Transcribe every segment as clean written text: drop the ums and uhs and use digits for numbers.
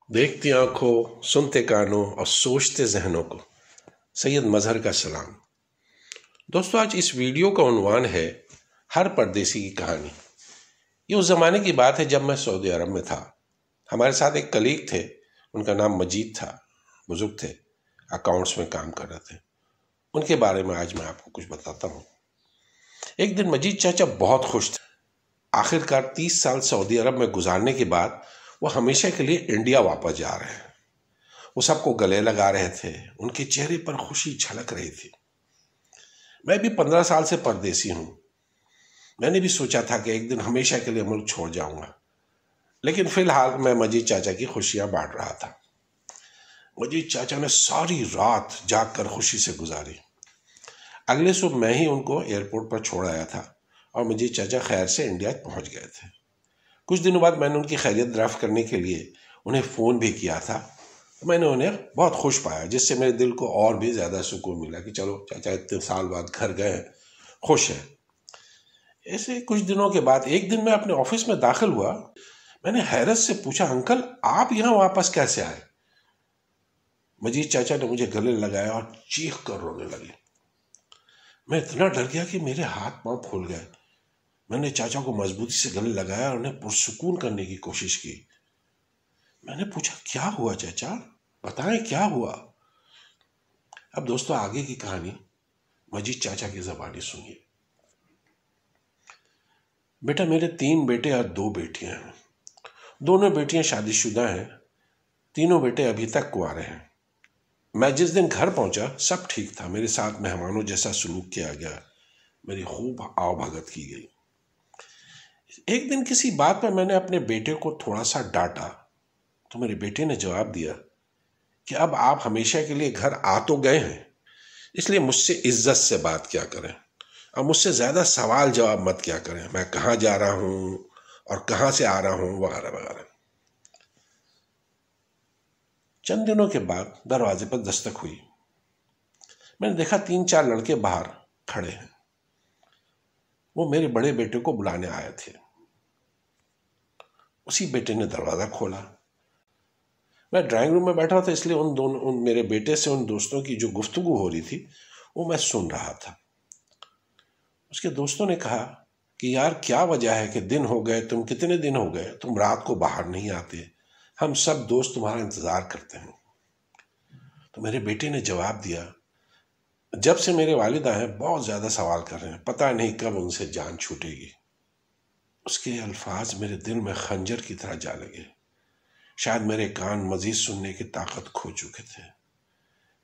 دیکھتی آنکھوں، سنتے کانوں اور سوچتے ذہنوں کو سید مظہر کا سلام۔ دوستو، آج اس ویڈیو کا عنوان ہے ہر پردیسی کی کہانی۔ یہ اس زمانے کی بات ہے جب میں سعودی عرب میں تھا۔ ہمارے ساتھ ایک کلیگ تھے، ان کا نام مجید تھا، بزرگ تھے، اکاؤنٹس میں کام کر رہے تھے۔ ان کے بارے میں آج میں آپ کو کچھ بتاتا ہوں۔ ایک دن مجید چاچا بہت خوش تھے۔ آخرکار 30 سال سعودی عرب میں گزارنے کے بعد وہ ہمیشہ کے لیے انڈیا واپس جا رہے ہیں۔ وہ سب کو گلے لگا رہے تھے، ان کے چہرے پر خوشی جھلک رہی تھی۔ میں بھی 15 سال سے پردیسی ہوں۔ میں نے بھی سوچا تھا کہ ایک دن ہمیشہ کے لیے ملک چھوڑ جاؤں گا، لیکن فی الحال میں مجید چاچا کی خوشیاں بانٹ رہا تھا۔ مجید چاچا نے ساری رات جاگ کر خوشی سے گزاری۔ اگلے صبح میں ہی ان کو ایئرپورٹ پر چھوڑ آیا تھا اور مجید چاچا خیر سے انڈیا پہنچ گئے تھے۔ کچھ دنوں بعد میں نے ان کی خیریت دریافت کرنے کے لیے انہیں فون بھی کیا تھا۔ میں نے انہیں بہت خوش پایا، جس سے میرے دل کو اور بھی زیادہ سکون ملا کہ چلو چاچا اتنے سال بعد گھر گئے ہیں، خوش ہیں۔ ایسے کچھ دنوں کے بعد ایک دن میں اپنے آفس میں داخل ہوا۔ میں نے حیرت سے پوچھا، انکل آپ یہاں واپس کیسے آئے؟ مجید چاچا نے مجھے گلے لگایا اور چیخ کر رونے لگے۔ میں اتنا ڈر گیا کہ میرے ہاتھ پاؤں پھول گئے۔ میں نے چاچا کو مضبوطی سے گلے لگایا اور انہیں پرسکون کرنے کی کوشش کی۔ میں نے پوچھا، کیا ہوا چاچا؟ بتائیں کیا ہوا؟ اب دوستو، آگے کی کہانی مجید چاچا کی زبانی سنیے۔ بیٹا، میرے 3 بیٹے اور 2 بیٹیاں ہیں۔ دونوں بیٹیاں شادی شدہ ہیں، تینوں بیٹے ابھی تک کنوارے ہیں۔ میں جس دن گھر پہنچا سب ٹھیک تھا، میرے ساتھ مہمانوں جیسا سلوک کیا گیا، میری خوب آؤ بھگت کی گئی۔ ایک دن کسی بات پر میں نے اپنے بیٹے کو تھوڑا سا ڈانٹا تو میرے بیٹے نے جواب دیا کہ اب آپ ہمیشہ کے لیے گھر آ تو گئے ہیں، اس لیے مجھ سے عزت سے بات کیا کریں اور مجھ سے زیادہ سوال جواب مت کیا کریں، میں کہاں جا رہا ہوں اور کہاں سے آ رہا ہوں وغیرہ وغیرہ۔ چند دنوں کے بعد دروازے پر دستک ہوئی۔ میں نے دیکھا 3-4 لڑکے باہر کھڑے ہیں۔ وہ میرے بڑے بیٹے کو بلانے آئے تھے۔ اسی بیٹے نے دروازہ کھولا۔ میں ڈرائنگ روم میں بیٹھا تھا، اس لیے ان میرے بیٹے سے ان دوستوں کی جو گفتگو ہو رہی تھی وہ میں سن رہا تھا۔ اس کے دوستوں نے کہا کہ یار کیا وجہ ہے کہ دن ہو گئے، تم کتنے دن ہو گئے تم رات کو باہر نہیں آتے، ہم سب دوست تمہارا انتظار کرتے ہیں۔ تو میرے بیٹے نے جواب دیا، جب سے میرے والد آئے ہیں بہت زیادہ سوال کر رہے ہیں، پتہ نہیں کب ان سے جان چھوٹے گی۔ اس کے الفاظ میرے دل میں خنجر کی طرح جا لگے۔ شاید میرے کان مزید سننے کی طاقت کھو چکے تھے۔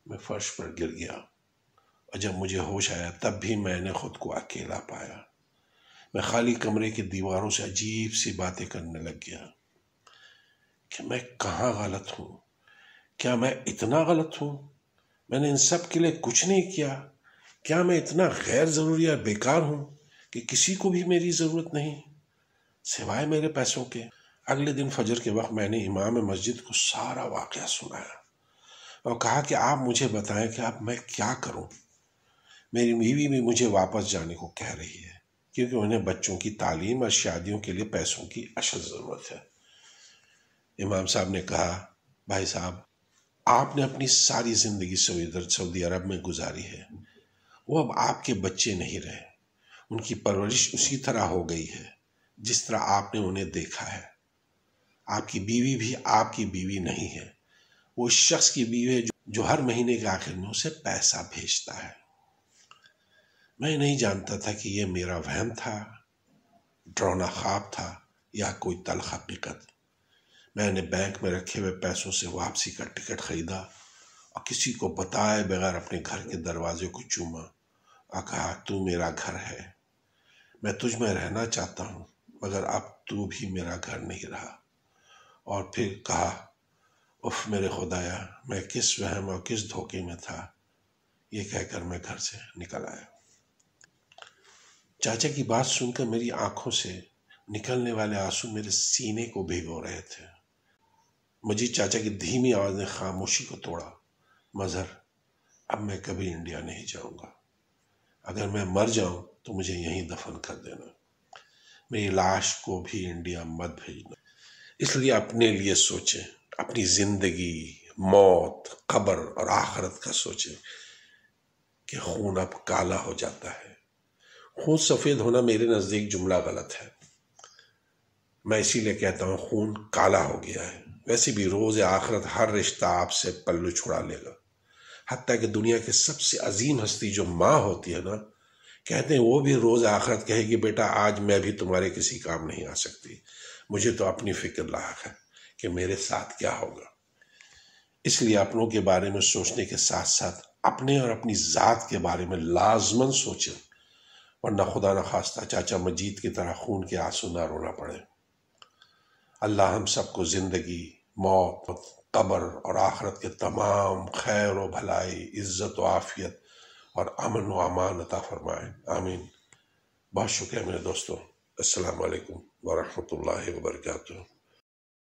میں فرش پر گر گیا اور جب مجھے ہوش آیا تب بھی میں نے خود کو اکیلا پایا۔ میں خالی کمرے کی دیواروں سے عجیب سی باتیں کرنے لگ گیا کہ میں کہاں غلط ہوں؟ کیا میں اتنا غلط ہوں؟ میں نے ان سب کے لیے کچھ نہیں کیا؟ کیا میں اتنا غیر ضروری اور بیکار ہوں کہ کسی کو بھی میری ضرورت نہیں سوائے میرے پیسوں کے؟ اگلے دن فجر کے وقت میں نے امام مسجد کو سارا واقعہ سنایا اور کہا کہ آپ مجھے بتائیں کہ اب میں کیا کروں۔ میری بیوی بھی مجھے واپس جانے کو کہہ رہی ہے کیونکہ انہیں بچوں کی تعلیم اور شادیوں کے لیے پیسوں کی اشد ضرورت ہے۔ امام صاحب نے کہا، بھائی صاحب، آپ نے اپنی ساری زندگی سعودی عرب میں گزاری ہے، وہ اب آپ کے بچے نہیں رہے، ان کی پرورش اسی طرح ہو گئی ہے جس طرح آپ نے انہیں دیکھا ہے۔ آپ کی بیوی بھی آپ کی بیوی نہیں ہے، وہ اس شخص کی بیوی ہے جو ہر مہینے کے آخر میں اسے پیسہ بھیجتا ہے۔ میں نہیں جانتا تھا کہ یہ میرا وہم تھا، ڈراؤنا خواب تھا یا کوئی تلخ حقیقت۔ میں نے بینک میں رکھے ہوئے پیسوں سے واپسی کا ٹکٹ خریدا اور کسی کو بتائے بغیر اپنے گھر کے دروازے کو چوما اور کہا، تو میرا گھر ہے، میں تجھ میں رہنا چاہتا ہوں، مگر اب تو بھی میرا گھر نہیں رہا۔ اور پھر کہا، اف میرے خدایا، میں کس وہم اور کس دھوکے میں تھا۔ یہ کہہ کر میں گھر سے نکل آیا۔ چاچا کی بات سن کر میری آنکھوں سے نکلنے والے آنسو میرے سینے کو بھگو رہے تھے۔ مجید چاچا کی دھیمی آواز نے خاموشی کو توڑا، مظہر، اب میں کبھی انڈیا نہیں جاؤں گا۔ اگر میں مر جاؤں تو مجھے یہیں دفن کر دینا، میری لاش کو بھی انڈیا مت بھیجنا۔ اس لیے اپنے لیے سوچیں، اپنی زندگی، موت، قبر اور آخرت کا سوچیں کہ خون اب کالا ہو جاتا ہے۔ خون سفید ہونا میرے نزدیک جملہ غلط ہے، میں اسی لیے کہتا ہوں خون کالا ہو گیا ہے۔ ویسے بھی روز آخرت ہر رشتہ آپ سے پلو چھڑا لے گا، حتیٰ کہ دنیا کی سب سے عظیم ہستی جو ماں ہوتی ہے نا، کہتے ہیں وہ بھی روز آخرت کہے گی بیٹا آج میں بھی تمہارے کسی کام نہیں آ سکتی، مجھے تو اپنی فکر لاحق ہے کہ میرے ساتھ کیا ہوگا۔ اس لیے اپنوں کے بارے میں سوچنے کے ساتھ ساتھ اپنے اور اپنی ذات کے بارے میں لازماً سوچیں، ورنہ خدا نخواستہ چاچا مجید کی طرح خون کے آنسو نہ رونا پڑے۔ اللہ ہم سب کو زندگی، موت، قبر اور آخرت کے تمام خیر و بھلائی، عزت و عافیت اور امن و امان عطا فرمائے، آمین۔ بہت شکریہ میرے دوستوں، السلام علیکم ورحمۃ اللہ وبرکاتہ۔